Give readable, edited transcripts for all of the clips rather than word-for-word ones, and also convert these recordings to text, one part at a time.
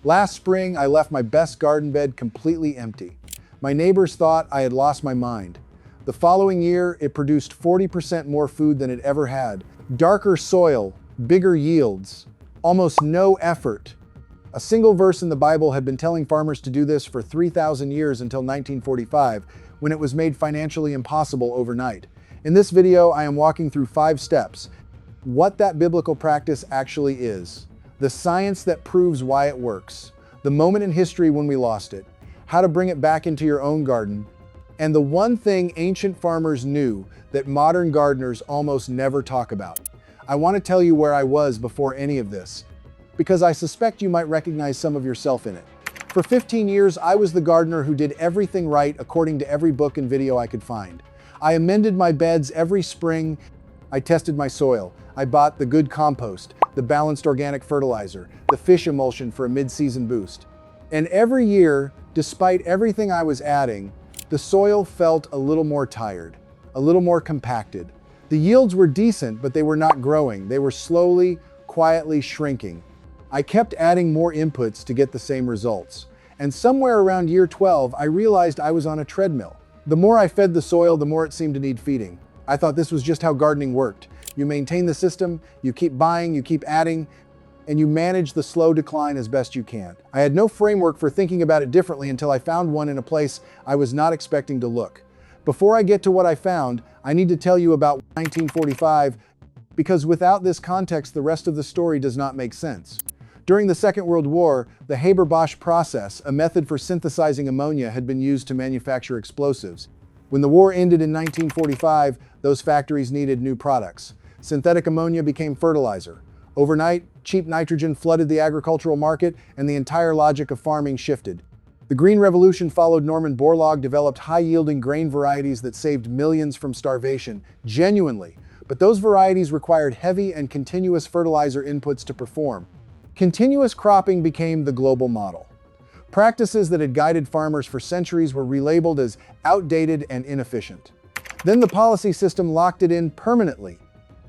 Last spring, I left my best garden bed completely empty. My neighbors thought I had lost my mind. The following year, it produced 40% more food than it ever had. Darker soil, bigger yields, almost no effort. A single verse in the Bible had been telling farmers to do this for 3,000 years until 1945, when it was made financially impossible overnight. In this video, I am walking through 5 steps. What that biblical practice actually is, the science that proves why it works, the moment in history when we lost it, how to bring it back into your own garden, and the one thing ancient farmers knew that modern gardeners almost never talk about. I want to tell you where I was before any of this, because I suspect you might recognize some of yourself in it. For 15 years, I was the gardener who did everything right according to every book and video I could find. I amended my beds every spring. I tested my soil. I bought the good compost, the balanced organic fertilizer, the fish emulsion for a mid-season boost. And every year, despite everything I was adding, the soil felt a little more tired, a little more compacted. The yields were decent, but they were not growing. They were slowly, quietly shrinking. I kept adding more inputs to get the same results. And somewhere around year 12, I realized I was on a treadmill. The more I fed the soil, the more it seemed to need feeding. I thought this was just how gardening worked. You maintain the system, you keep buying, you keep adding, and you manage the slow decline as best you can. I had no framework for thinking about it differently until I found one in a place I was not expecting to look. Before I get to what I found, I need to tell you about 1945, because without this context, the rest of the story does not make sense. During the Second World War, the Haber-Bosch process, a method for synthesizing ammonia, had been used to manufacture explosives. When the war ended in 1945, those factories needed new products. Synthetic ammonia became fertilizer. Overnight, cheap nitrogen flooded the agricultural market, and the entire logic of farming shifted. The Green Revolution followed. Norman Borlaug developed high-yielding grain varieties that saved millions from starvation, genuinely. But those varieties required heavy and continuous fertilizer inputs to perform. Continuous cropping became the global model. Practices that had guided farmers for centuries were relabeled as outdated and inefficient. Then the policy system locked it in permanently.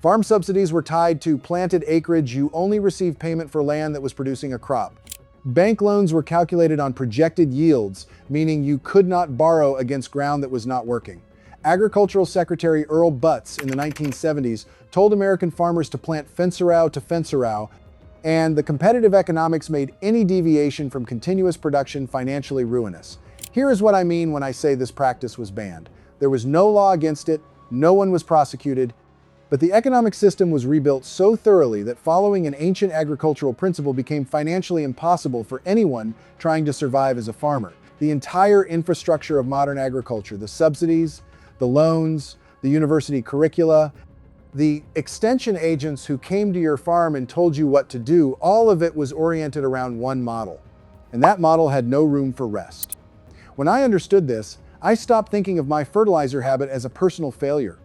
Farm subsidies were tied to planted acreage. You only received payment for land that was producing a crop. Bank loans were calculated on projected yields, meaning you could not borrow against ground that was not working. Agricultural Secretary Earl Butz in the 1970s told American farmers to plant fence-a-row to fence-a-row, and the competitive economics made any deviation from continuous production financially ruinous. Here is what I mean when I say this practice was banned. There was no law against it, no one was prosecuted, but the economic system was rebuilt so thoroughly that following an ancient agricultural principle became financially impossible for anyone trying to survive as a farmer. The entire infrastructure of modern agriculture, the subsidies, the loans, the university curricula, the extension agents who came to your farm and told you what to do, all of it was oriented around one model. And that model had no room for rest. When I understood this, I stopped thinking of my fertilizer habit as a personal failure.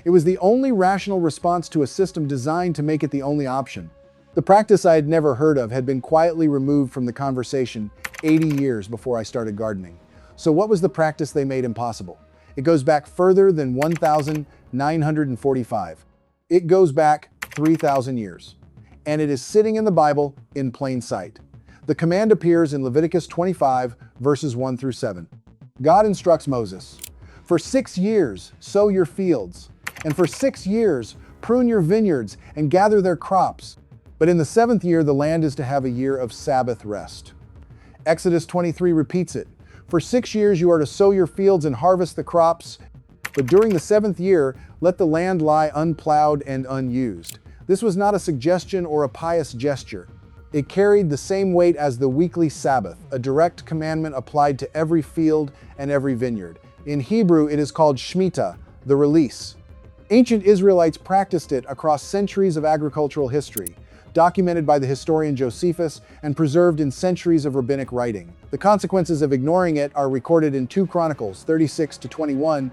It was the only rational response to a system designed to make it the only option. The practice I had never heard of had been quietly removed from the conversation 80 years before I started gardening. So what was the practice they made impossible? It goes back further than 1,945. It goes back 3,000 years. And it is sitting in the Bible in plain sight. The command appears in Leviticus 25, verses 1 through 7. God instructs Moses, "For 6 years sow your fields, and for 6 years prune your vineyards and gather their crops. But in the 7th year the land is to have a year of Sabbath rest." Exodus 23 repeats it. "For 6 years you are to sow your fields and harvest the crops, but during the 7th year, let the land lie unplowed and unused." This was not a suggestion or a pious gesture. It carried the same weight as the weekly Sabbath, a direct commandment applied to every field and every vineyard. In Hebrew, it is called Shemitah, the release. Ancient Israelites practiced it across centuries of agricultural history, documented by the historian Josephus and preserved in centuries of rabbinic writing. The consequences of ignoring it are recorded in 2 Chronicles 36-21,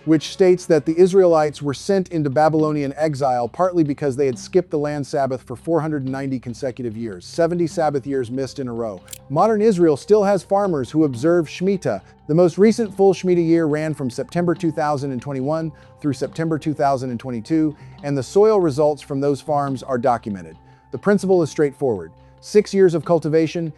which states that the Israelites were sent into Babylonian exile partly because they had skipped the land Sabbath for 490 consecutive years, 70 Sabbath years missed in a row. Modern Israel still has farmers who observe Shemitah. The most recent full Shemitah year ran from September 2021 through September 2022, and the soil results from those farms are documented. The principle is straightforward. 6 years of cultivation,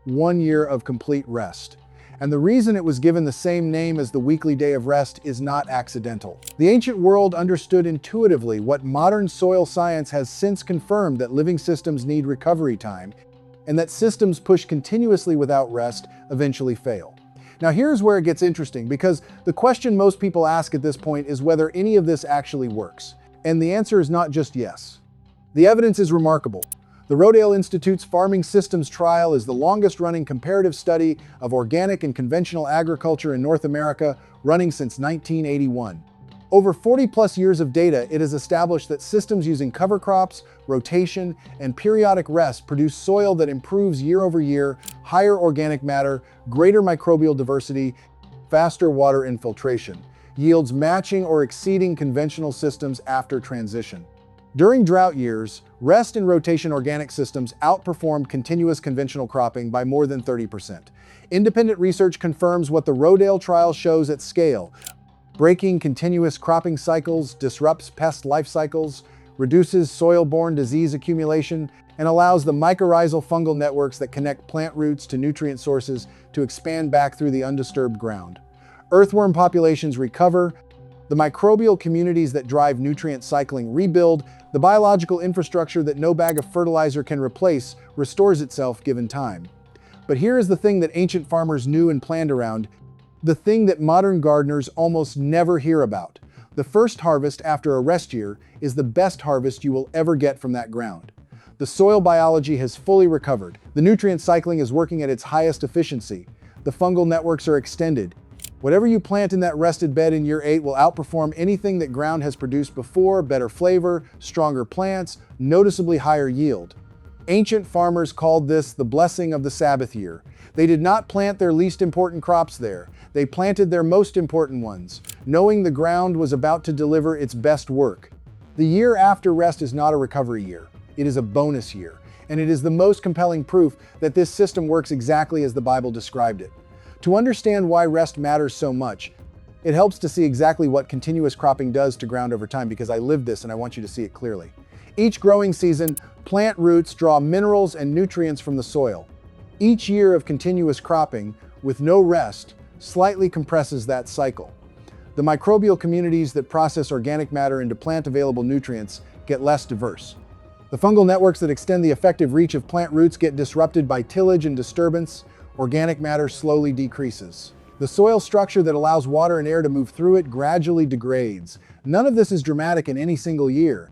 1 year of complete rest. And the reason it was given the same name as the weekly day of rest is not accidental. The ancient world understood intuitively what modern soil science has since confirmed, that living systems need recovery time, and that systems pushed continuously without rest eventually fail. Now here's where it gets interesting, because the question most people ask at this point is whether any of this actually works. And the answer is not just yes. The evidence is remarkable. The Rodale Institute's Farming Systems Trial is the longest-running comparative study of organic and conventional agriculture in North America, running since 1981. Over 40-plus years of data, it has established that systems using cover crops, rotation, and periodic rest produce soil that improves year over year, higher organic matter, greater microbial diversity, faster water infiltration, yields matching or exceeding conventional systems after transition. During drought years, rest and rotation organic systems outperformed continuous conventional cropping by more than 30%. Independent research confirms what the Rodale trial shows at scale. Breaking continuous cropping cycles disrupts pest life cycles, reduces soil-borne disease accumulation, and allows the mycorrhizal fungal networks that connect plant roots to nutrient sources to expand back through the undisturbed ground. Earthworm populations recover, the microbial communities that drive nutrient cycling rebuild, the biological infrastructure that no bag of fertilizer can replace restores itself given time. But here is the thing that ancient farmers knew and planned around, the thing that modern gardeners almost never hear about. The first harvest after a rest year is the best harvest you will ever get from that ground. The soil biology has fully recovered. The nutrient cycling is working at its highest efficiency. The fungal networks are extended. Whatever you plant in that rested bed in year 8 will outperform anything that ground has produced before: better flavor, stronger plants, noticeably higher yield. Ancient farmers called this the blessing of the Sabbath year. They did not plant their least important crops there. They planted their most important ones, knowing the ground was about to deliver its best work. The year after rest is not a recovery year. It is a bonus year, and it is the most compelling proof that this system works exactly as the Bible described it. To understand why rest matters so much, it helps to see exactly what continuous cropping does to ground over time, because I lived this and I want you to see it clearly. Each growing season, plant roots draw minerals and nutrients from the soil. Each year of continuous cropping, with no rest, slightly compresses that cycle. The microbial communities that process organic matter into plant-available nutrients get less diverse. The fungal networks that extend the effective reach of plant roots get disrupted by tillage and disturbance. Organic matter slowly decreases. The soil structure that allows water and air to move through it gradually degrades. None of this is dramatic in any single year.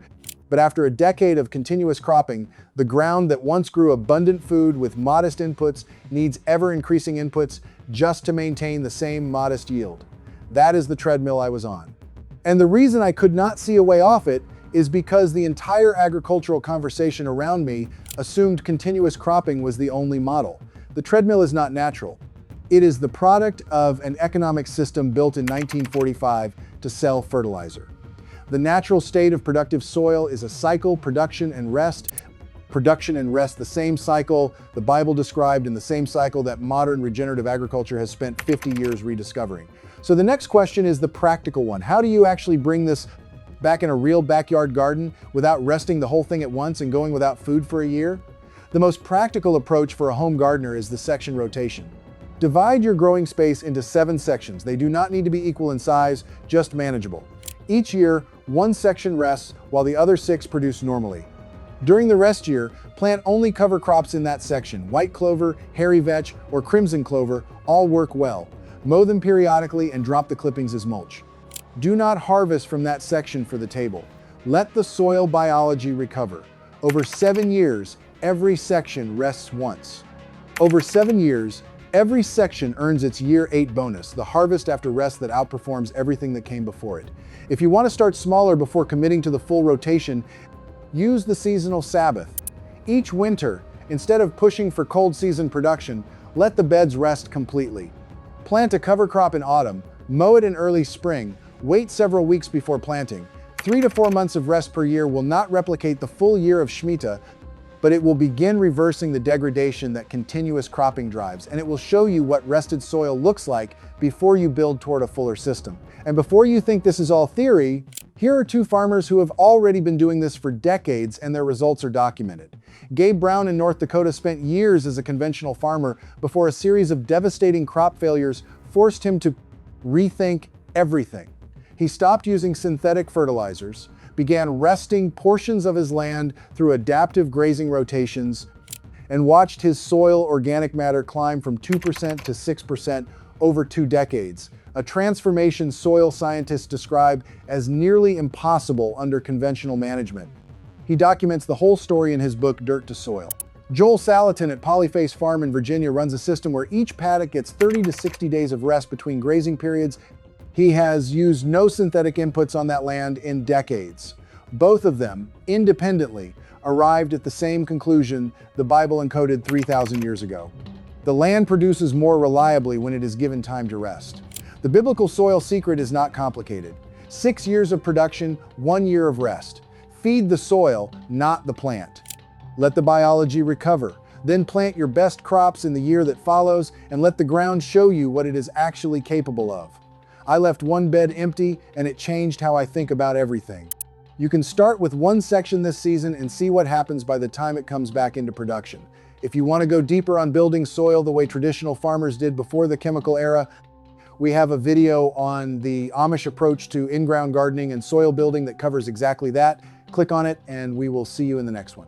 But after a decade of continuous cropping, the ground that once grew abundant food with modest inputs needs ever-increasing inputs just to maintain the same modest yield. That is the treadmill I was on. And the reason I could not see a way off it is because the entire agricultural conversation around me assumed continuous cropping was the only model. The treadmill is not natural. It is the product of an economic system built in 1945 to sell fertilizer. The natural state of productive soil is a cycle: production and rest. Production and rest, the same cycle the Bible described, and the same cycle that modern regenerative agriculture has spent 50 years rediscovering. So the next question is the practical one. How do you actually bring this back in a real backyard garden without resting the whole thing at once and going without food for a year? The most practical approach for a home gardener is the section rotation. Divide your growing space into 7 sections. They do not need to be equal in size, just manageable. Each year, one section rests while the other 6 produce normally. During the rest year, plant only cover crops in that section. White clover, hairy vetch, or crimson clover all work well. Mow them periodically and drop the clippings as mulch. Do not harvest from that section for the table. Let the soil biology recover. Over 7 years, every section rests once. Over 7 years, every section earns its year 8 bonus, the harvest after rest that outperforms everything that came before it. If you want to start smaller before committing to the full rotation, use the seasonal Sabbath. Each winter, instead of pushing for cold season production, let the beds rest completely. Plant a cover crop in autumn, mow it in early spring, wait several weeks before planting. 3 to 4 months of rest per year will not replicate the full year of Shemitah, but it will begin reversing the degradation that continuous cropping drives, and it will show you what rested soil looks like before you build toward a fuller system. And before you think this is all theory, Here are two farmers who have already been doing this for decades and their results are documented. Gabe Brown in North Dakota spent years as a conventional farmer before a series of devastating crop failures forced him to rethink everything. He stopped using synthetic fertilizers, began resting portions of his land through adaptive grazing rotations, and watched his soil organic matter climb from 2% to 6% over 2 decades, a transformation soil scientists describe as nearly impossible under conventional management. He documents the whole story in his book, Dirt to Soil. Joel Salatin at Polyface Farm in Virginia runs a system where each paddock gets 30 to 60 days of rest between grazing periods. He has used no synthetic inputs on that land in decades. Both of them, independently, arrived at the same conclusion the Bible encoded 3,000 years ago. The land produces more reliably when it is given time to rest. The biblical soil secret is not complicated. 6 years of production, 1 year of rest. Feed the soil, not the plant. Let the biology recover. Then plant your best crops in the year that follows and let the ground show you what it is actually capable of. I left one bed empty and it changed how I think about everything. You can start with one section this season and see what happens by the time it comes back into production. If you want to go deeper on building soil the way traditional farmers did before the chemical era, we have a video on the Amish approach to in-ground gardening and soil building that covers exactly that. Click on it and we will see you in the next one.